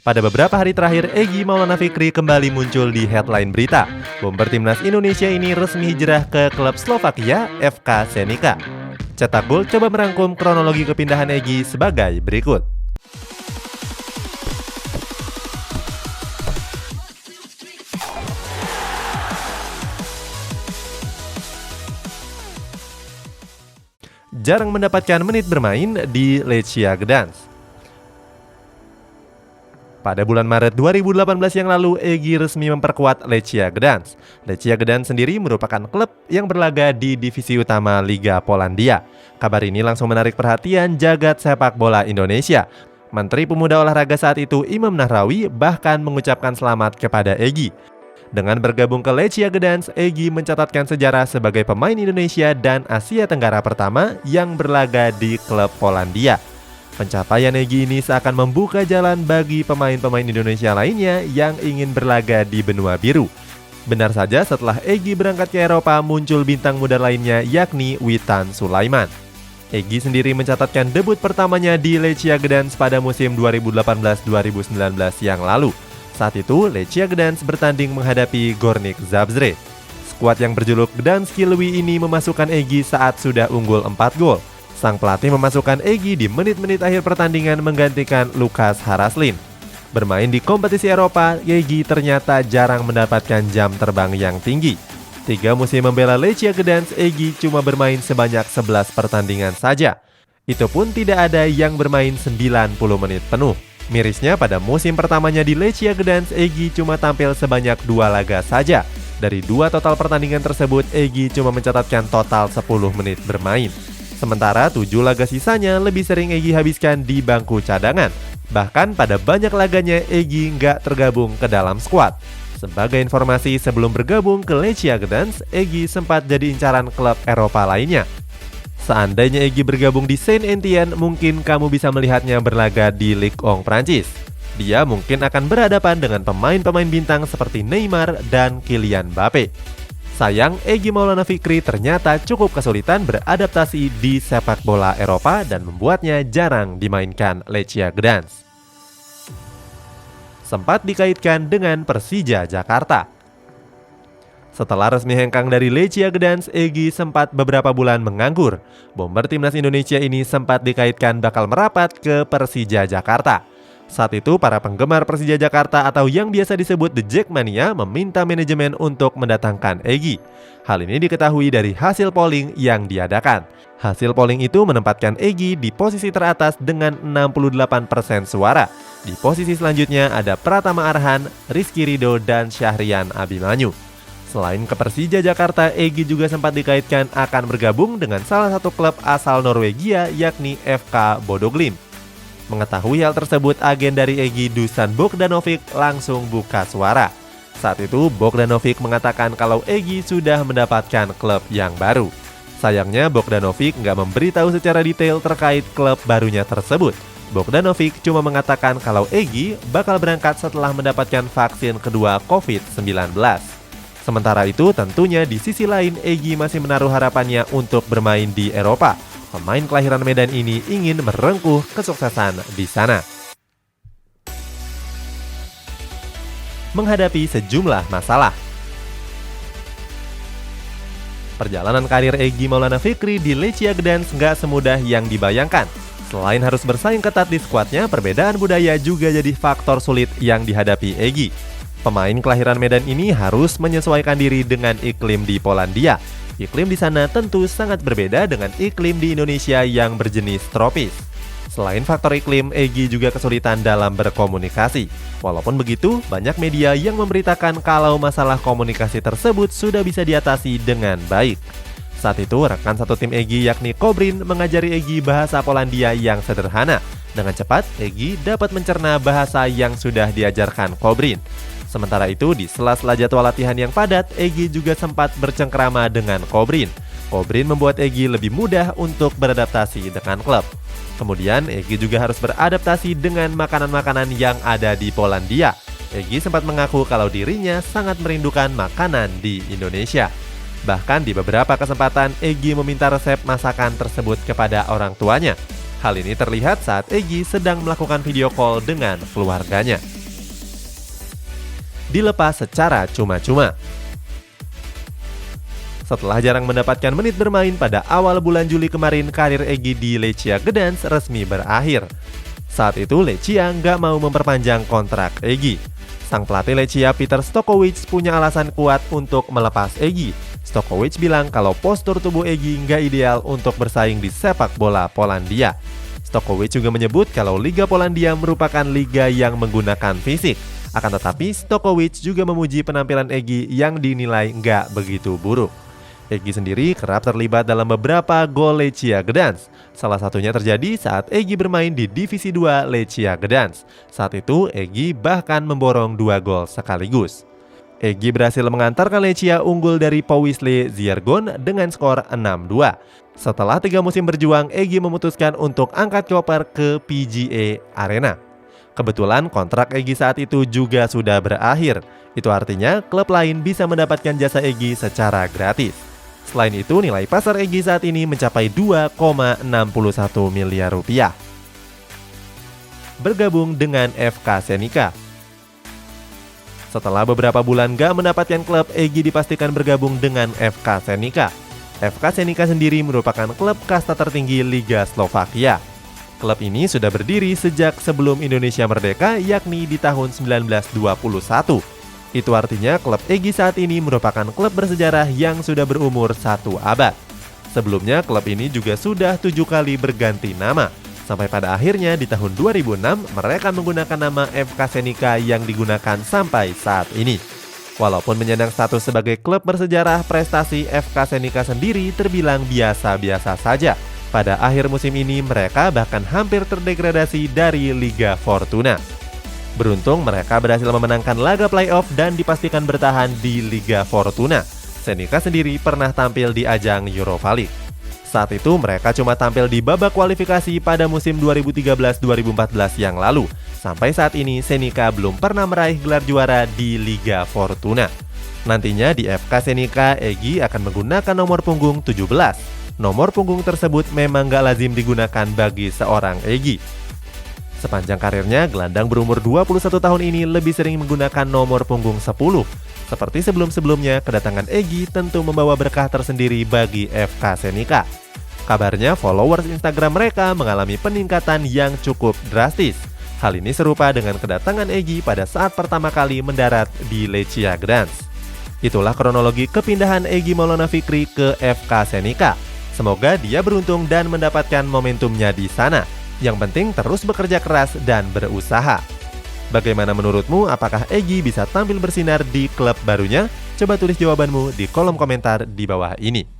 Pada beberapa hari terakhir, Egy Maulana Fikri kembali muncul di headline berita. Bomber timnas Indonesia ini resmi hijrah ke klub Slovakia, FK Senica. Cetak Gol coba merangkum kronologi kepindahan Egy sebagai berikut. Jarang mendapatkan menit bermain di Lechia Gdansk. Pada bulan Maret 2018 yang lalu, Egy resmi memperkuat Lechia Gdansk. Lechia Gdansk sendiri merupakan klub yang berlaga di divisi utama Liga Polandia. Kabar ini langsung menarik perhatian jagat sepak bola Indonesia. Menteri Pemuda Olahraga saat itu, Imam Nahrawi, bahkan mengucapkan selamat kepada Egy. Dengan bergabung ke Lechia Gdansk, Egy mencatatkan sejarah sebagai pemain Indonesia dan Asia Tenggara pertama yang berlaga di klub Polandia. Pencapaian Egy ini seakan membuka jalan bagi pemain-pemain Indonesia lainnya yang ingin berlaga di benua biru. Benar saja, setelah Egy berangkat ke Eropa, muncul bintang muda lainnya yakni Witan Sulaiman. Egy sendiri mencatatkan debut pertamanya di Lechia Gdansk pada musim 2018-2019 yang lalu. Saat itu, Lechia Gdansk bertanding menghadapi Gornik Zabrze. Skuad yang berjuluk Gdanski Lwi ini memasukkan Egy saat sudah unggul 4 gol. Sang pelatih memasukkan Egy di menit-menit akhir pertandingan menggantikan Lukas Haraslin. Bermain di kompetisi Eropa, Egy ternyata jarang mendapatkan jam terbang yang tinggi. 3 musim membela Lechia Gdansk, Egy cuma bermain sebanyak 11 pertandingan saja. Itu pun tidak ada yang bermain 90 menit penuh. Mirisnya pada musim pertamanya di Lechia Gdansk, Egy cuma tampil sebanyak 2 laga saja. Dari 2 total pertandingan tersebut, Egy cuma mencatatkan total 10 menit bermain. Sementara 7 laga sisanya lebih sering Egy habiskan di bangku cadangan. Bahkan pada banyak laganya Egy nggak tergabung ke dalam skuad. Sebagai informasi, sebelum bergabung ke Lechia Gdansk, Egy sempat jadi incaran klub Eropa lainnya. Seandainya Egy bergabung di Saint-Étienne, mungkin kamu bisa melihatnya berlaga di Ligue 1 Prancis. Dia mungkin akan berhadapan dengan pemain-pemain bintang seperti Neymar dan Kylian Mbappe. Sayang, Egy Maulana Fikri ternyata cukup kesulitan beradaptasi di sepak bola Eropa dan membuatnya jarang dimainkan Lechia Gdansk. Sempat dikaitkan dengan Persija Jakarta. Setelah resmi hengkang dari Lechia Gdansk, Egy sempat beberapa bulan menganggur. Bomber timnas Indonesia ini sempat dikaitkan bakal merapat ke Persija Jakarta. Saat itu, para penggemar Persija Jakarta atau yang biasa disebut The Jackmania meminta manajemen untuk mendatangkan Egy. Hal ini diketahui dari hasil polling yang diadakan. Hasil polling itu menempatkan Egy di posisi teratas dengan 68% suara. Di posisi selanjutnya ada Pratama Arhan, Rizky Ridho, dan Syahrian Abimanyu. Selain ke Persija Jakarta, Egy juga sempat dikaitkan akan bergabung dengan salah satu klub asal Norwegia yakni FK Bodo Glimt. Mengetahui hal tersebut, agen dari Egy, Dusan Bogdanovic, langsung buka suara. Saat itu, Bogdanovic mengatakan kalau Egy sudah mendapatkan klub yang baru. Sayangnya, Bogdanovic nggak memberitahu secara detail terkait klub barunya tersebut. Bogdanovic cuma mengatakan kalau Egy bakal berangkat setelah mendapatkan vaksin kedua COVID-19. Sementara itu, tentunya di sisi lain, Egy masih menaruh harapannya untuk bermain di Eropa. Pemain kelahiran Medan ini ingin merengkuh kesuksesan di sana. Menghadapi sejumlah masalah. Perjalanan karir Egy Maulana Fikri di Lechia Gdansk nggak semudah yang dibayangkan. Selain harus bersaing ketat di skuadnya, perbedaan budaya juga jadi faktor sulit yang dihadapi Egy. Pemain kelahiran Medan ini harus menyesuaikan diri dengan iklim di Polandia. Iklim di sana tentu sangat berbeda dengan iklim di Indonesia yang berjenis tropis. Selain faktor iklim, Egy juga kesulitan dalam berkomunikasi. Walaupun begitu, banyak media yang memberitakan kalau masalah komunikasi tersebut sudah bisa diatasi dengan baik. Saat itu, rekan satu tim Egy yakni Kobrin mengajari Egy bahasa Polandia yang sederhana. Dengan cepat, Egy dapat mencerna bahasa yang sudah diajarkan Kobrin. Sementara itu, di sela-sela jadwal latihan yang padat, Egy juga sempat bercengkrama dengan Kobrin. Kobrin membuat Egy lebih mudah untuk beradaptasi dengan klub. Kemudian, Egy juga harus beradaptasi dengan makanan-makanan yang ada di Polandia. Egy sempat mengaku kalau dirinya sangat merindukan makanan di Indonesia. Bahkan di beberapa kesempatan, Egy meminta resep masakan tersebut kepada orang tuanya. Hal ini terlihat saat Egy sedang melakukan video call dengan keluarganya. Dilepas secara cuma-cuma. Setelah jarang mendapatkan menit bermain pada awal bulan Juli kemarin, karir Egy di Lechia Gdansk resmi berakhir. Saat itu Lechia nggak mau memperpanjang kontrak Egy. Sang pelatih Lechia Peter Stokovic punya alasan kuat untuk melepas Egy. Stokovic bilang kalau postur tubuh Egy nggak ideal untuk bersaing di sepak bola Polandia. Stokovic juga menyebut kalau Liga Polandia merupakan liga yang menggunakan fisik. Akan tetapi Stokovic juga memuji penampilan Egy yang dinilai nggak begitu buruk. Egy sendiri kerap terlibat dalam beberapa gol Lechia Gdansk. Salah satunya terjadi saat Egy bermain di Divisi 2 Lechia Gdansk. Saat itu Egy bahkan memborong 2 gol sekaligus. Egy berhasil mengantarkan Lechia unggul dari Powisle Ziergon dengan skor 6-2. Setelah 3 musim berjuang, Egy memutuskan untuk angkat koper ke PGA Arena. Kebetulan kontrak Egy saat itu juga sudah berakhir. Itu artinya klub lain bisa mendapatkan jasa Egy secara gratis. Selain itu, nilai pasar Egy saat ini mencapai 2,61 miliar rupiah. Bergabung dengan FK Senica. Setelah beberapa bulan gak mendapatkan klub, Egy dipastikan bergabung dengan FK Senica. FK Senica sendiri merupakan klub kasta tertinggi Liga Slovakia. Klub ini sudah berdiri sejak sebelum Indonesia merdeka, yakni di tahun 1921. Itu artinya klub Egy saat ini merupakan klub bersejarah yang sudah berumur 1 abad. Sebelumnya klub ini juga sudah 7 kali berganti nama. Sampai pada akhirnya di tahun 2006 mereka menggunakan nama FK Senica yang digunakan sampai saat ini. Walaupun menyandang status sebagai klub bersejarah, prestasi FK Senica sendiri terbilang biasa-biasa saja. Pada akhir musim ini mereka bahkan hampir terdegradasi dari Liga Fortuna. Beruntung mereka berhasil memenangkan laga playoff dan dipastikan bertahan di Liga Fortuna. Senica sendiri pernah tampil di ajang Europa League. Saat itu mereka cuma tampil di babak kualifikasi pada musim 2013-2014 yang lalu. Sampai saat ini Senica belum pernah meraih gelar juara di Liga Fortuna. Nantinya di FK Senica, Egy akan menggunakan nomor punggung 17. Nomor punggung tersebut memang gak lazim digunakan bagi seorang Egy. Sepanjang karirnya, gelandang berumur 21 tahun ini lebih sering menggunakan nomor punggung 10. Seperti sebelum-sebelumnya, kedatangan Egy tentu membawa berkah tersendiri bagi FK Senica. Kabarnya, followers Instagram mereka mengalami peningkatan yang cukup drastis. Hal ini serupa dengan kedatangan Egy pada saat pertama kali mendarat di Lechia Gdansk. Itulah kronologi kepindahan Egy Maulana Fikri ke FK Senica. Semoga dia beruntung dan mendapatkan momentumnya di sana. Yang penting terus bekerja keras dan berusaha. Bagaimana menurutmu? Apakah Egy bisa tampil bersinar di klub barunya? Coba tulis jawabanmu di kolom komentar di bawah ini.